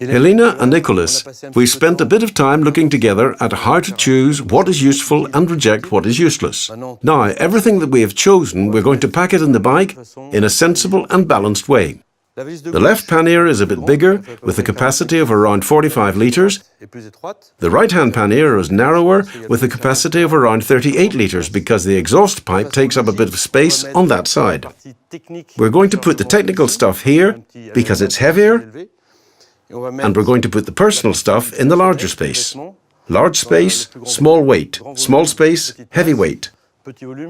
Helena and Nicholas, we spent a bit of time looking together at how to choose what is useful and reject what is useless. Now, everything that we have chosen, we're going to pack it in the bike in a sensible and balanced way. The left pannier is a bit bigger, with a capacity of around 45 litres. The right-hand pannier is narrower, with a capacity of around 38 litres, because the exhaust pipe takes up a bit of space on that side. We're going to put the technical stuff here, because it's heavier, and we're going to put the personal stuff in the larger space. Large space, small weight. Small space, heavy weight.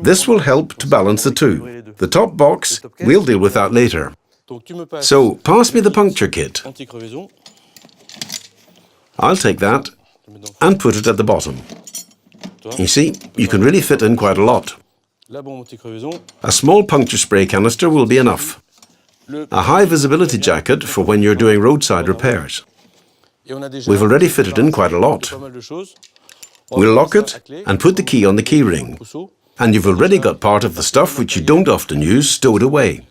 This will help to balance the two. The top box, we'll deal with that later. So, pass me the puncture kit. I'll take that and put it at the bottom. You see, you can really fit in quite a lot. A small puncture spray canister will be enough. A high visibility jacket for when you're doing roadside repairs. We've already fitted in quite a lot. We'll lock it and put the key on the key ring. And you've already got part of the stuff which you don't often use stowed away.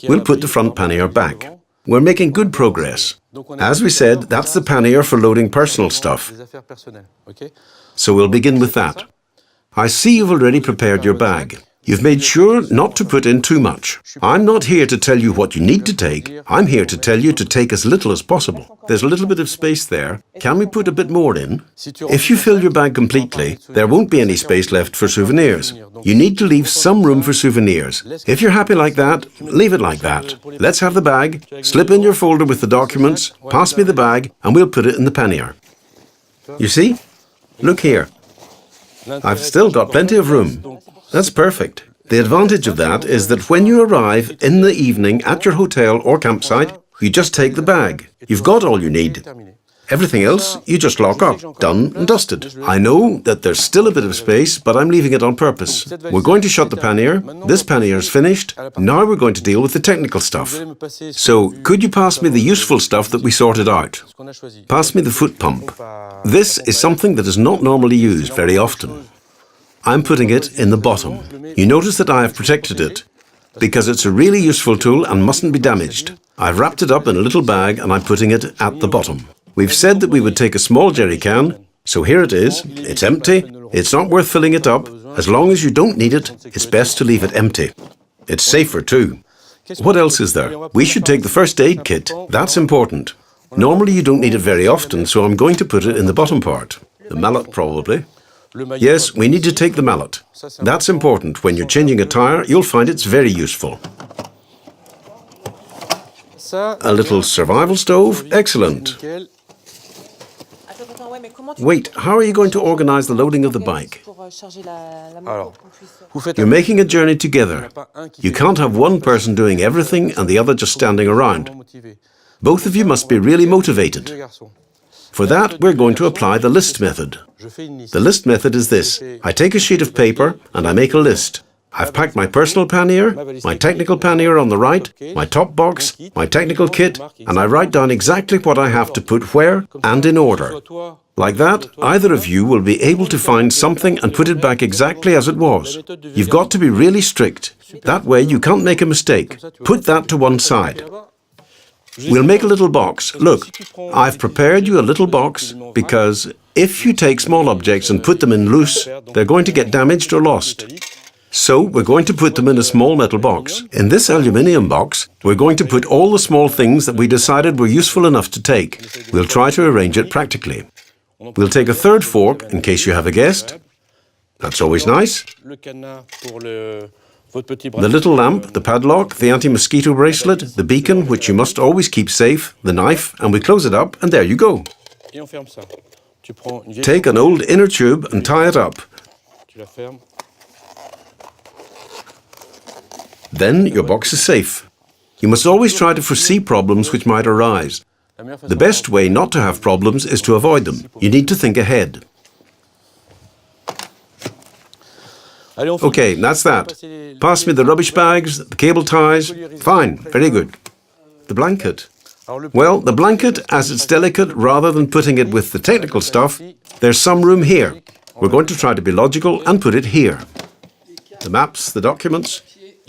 We'll put the front pannier back. We're making good progress. As we said, that's the pannier for loading personal stuff. So we'll begin with that. I see you've already prepared your bag. You've made sure not to put in too much. I'm not here to tell you what you need to take. I'm here to tell you to take as little as possible. There's a little bit of space there. Can we put a bit more in? If you fill your bag completely, there won't be any space left for souvenirs. You need to leave some room for souvenirs. If you're happy like that, leave it like that. Let's have the bag, slip in your folder with the documents, pass me the bag, and we'll put it in the pannier. You see? Look here. I've still got plenty of room. That's perfect. The advantage of that is that when you arrive in the evening at your hotel or campsite, you just take the bag. You've got all you need. Everything else, you just lock up. Done and dusted. I know that there's still a bit of space, but I'm leaving it on purpose. We're going to shut the pannier. This pannier is finished. Now we're going to deal with the technical stuff. So, could you pass me the useful stuff that we sorted out? Pass me the foot pump. This is something that is not normally used very often. I'm putting it in the bottom. You notice that I have protected it, because it's a really useful tool and mustn't be damaged. I've wrapped it up in a little bag and I'm putting it at the bottom. We've said that we would take a small jerry can, so here it is. It's empty. It's not worth filling it up. As long as you don't need it, it's best to leave it empty. It's safer too. What else is there? We should take the first aid kit. That's important. Normally you don't need it very often, so I'm going to put it in the bottom part. The mallet probably. Yes, we need to take the mallet. That's important. When you're changing a tire, you'll find it's very useful. A little survival stove? Excellent. Wait, how are you going to organize the loading of the bike? You're making a journey together. You can't have one person doing everything and the other just standing around. Both of you must be really motivated. For that, we're going to apply the list method. The list method is this. I take a sheet of paper and I make a list. I've packed my personal pannier, my technical pannier on the right, my top box, my technical kit, and I write down exactly what I have to put where and in order. Like that, either of you will be able to find something and put it back exactly as it was. You've got to be really strict. That way you can't make a mistake. Put that to one side. We'll make a little box. Look, I've prepared you a little box because if you take small objects and put them in loose, they're going to get damaged or lost. So we're going to put them in a small metal box. In this aluminium box, we're going to put all the small things that we decided were useful enough to take. We'll try to arrange it practically. We'll take a third fork in case you have a guest. That's always nice. The little lamp, the padlock, the anti-mosquito bracelet, the beacon, which you must always keep safe, the knife, and we close it up, and there you go. Take an old inner tube and tie it up. Then your box is safe. You must always try to foresee problems which might arise. The best way not to have problems is to avoid them. You need to think ahead. Okay, that's that. Pass me the rubbish bags, the cable ties. Fine, very good. The blanket. Well, the blanket, as it's delicate, rather than putting it with the technical stuff, there's some room here. We're going to try to be logical and put it here. The maps, the documents.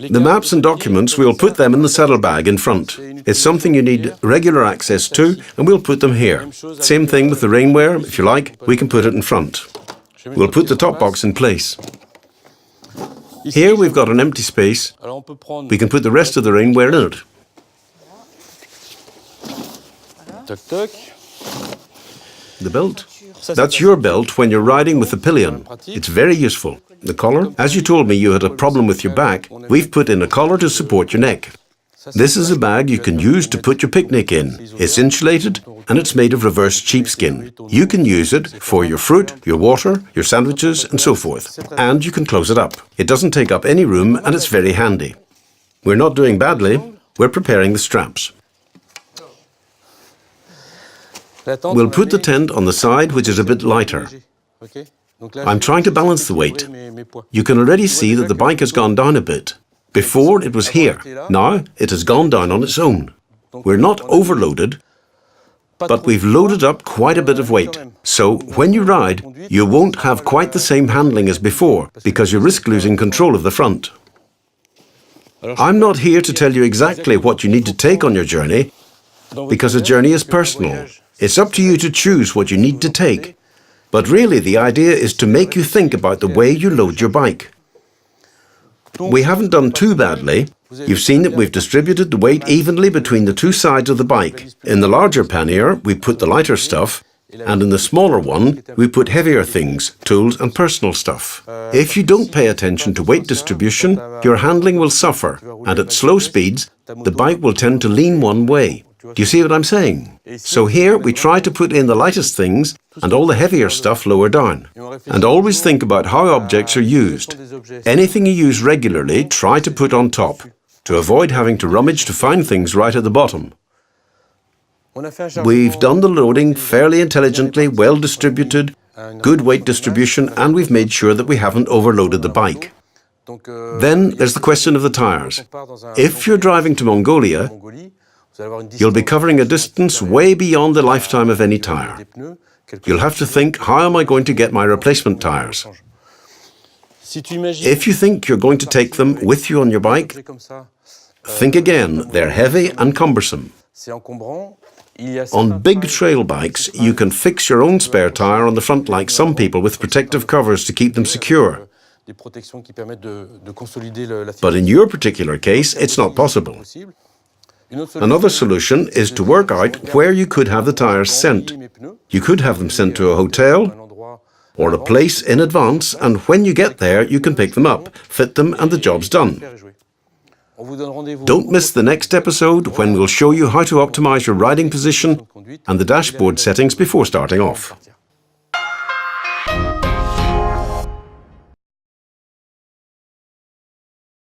The maps and documents, we'll put them in the saddlebag in front. It's something you need regular access to, and we'll put them here. Same thing with the rainwear, if you like, we can put it in front. We'll put the top box in place. Here we've got an empty space. We can put the rest of the rainwear in it. The belt. That's your belt when you're riding with the pillion. It's very useful. The collar, as you told me you had a problem with your back, we've put in a collar to support your neck. This is a bag you can use to put your picnic in. It's insulated and it's made of reversed sheepskin. You can use it for your fruit, your water, your sandwiches and so forth. And you can close it up. It doesn't take up any room and it's very handy. We're not doing badly, we're preparing the straps. We'll put the tent on the side which is a bit lighter. I'm trying to balance the weight. You can already see that the bike has gone down a bit. Before it was here. Now it has gone down on its own. We're not overloaded, but we've loaded up quite a bit of weight. So when you ride, you won't have quite the same handling as before because you risk losing control of the front. I'm not here to tell you exactly what you need to take on your journey because a journey is personal. It's up to you to choose what you need to take. But really, the idea is to make you think about the way you load your bike. We haven't done too badly. You've seen that we've distributed the weight evenly between the two sides of the bike. In the larger pannier, we put the lighter stuff, and in the smaller one, we put heavier things, tools and personal stuff. If you don't pay attention to weight distribution, your handling will suffer, and at slow speeds, the bike will tend to lean one way. Do you see what I'm saying? So here we try to put in the lightest things and all the heavier stuff lower down. And always think about how objects are used. Anything you use regularly, try to put on top, to avoid having to rummage to find things right at the bottom. We've done the loading fairly intelligently, well distributed, good weight distribution, and we've made sure that we haven't overloaded the bike. Then there's the question of the tires. If you're driving to Mongolia, you'll be covering a distance way beyond the lifetime of any tire. You'll have to think, how am I going to get my replacement tires? If you think you're going to take them with you on your bike, think again, they're heavy and cumbersome. On big trail bikes, you can fix your own spare tire on the front like some people with protective covers to keep them secure. But in your particular case, it's not possible. Another solution is to work out where you could have the tires sent. You could have them sent to a hotel or a place in advance, and when you get there, you can pick them up, fit them, and the job's done. Don't miss the next episode when we'll show you how to optimize your riding position and the dashboard settings before starting off.